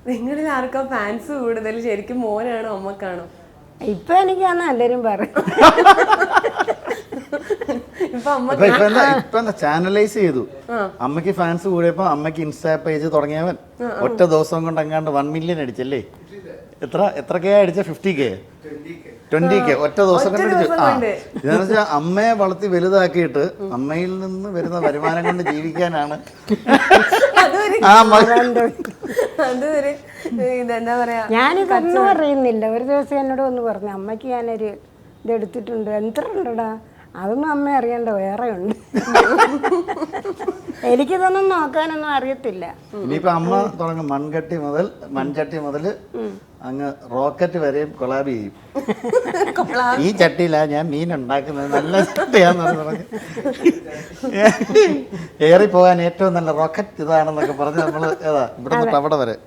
നിങ്ങളിൽ ആർക്കാ ഫാൻസ് കൂടുതൽ, ശരിക്കും മോനാണോ അമ്മക്കാണോ? ഇപ്പൊ എനിക്കാണ് എല്ലാരും പറയും. ഇപ്പൊ ചാനലൈസ് ചെയ്തു. അമ്മയ്ക്ക് ഫാൻസ് കൂടിയപ്പോ അമ്മയ്ക്ക് ഇൻസ്റ്റാ പേജ് തുടങ്ങിയവൻ ഒറ്റ ദിവസം കൊണ്ട് അങ്ങാണ്ട് 1 മില്യൺ അടിച്ചല്ലേ? എത്രക്കേ അടിച്ച? 50K 20K ഒറ്റ ദിവസം കൊണ്ട് അടിച്ചു. ഇതെന്ന് വെച്ചാൽ അമ്മയെ വളർത്തി വലുതാക്കിയിട്ട് അമ്മയിൽ നിന്ന് വരുന്ന വരുമാനം കൊണ്ട് ജീവിക്കാനാണ്. ഞാനിതൊന്നും അറിയുന്നില്ല. ഒരു ദിവസം എന്നോട് ഒന്ന് പറഞ്ഞു, അമ്മയ്ക്ക് ഞാനൊരു ഇതെടുത്തിട്ടുണ്ട്. എത്ര ഉണ്ടടാ? അതൊന്നും അമ്മ അറിയണ്ട, വേറെ ഉണ്ട്. എനിക്കിതൊന്നും നോക്കാനൊന്നും അറിയത്തില്ല. ഇനിയിപ്പോ അമ്മ തുടങ്ങും മൺചട്ടി മുതൽ അങ്ങ് റോക്കറ്റ് വരെയും കൊളാബ് ചെയ്യും. ഈ ചട്ടിയിലാ ഞാൻ മീൻ ഉണ്ടാക്കുന്നത്, നല്ല ചട്ടിയാന്ന് പറഞ്ഞു. ഏറി പോകാൻ ഏറ്റവും നല്ല റോക്കറ്റ് ഇതാണെന്നൊക്കെ പറഞ്ഞ് നമ്മള് ഇവിടെ തൊട്ട് അവിടെ വരെ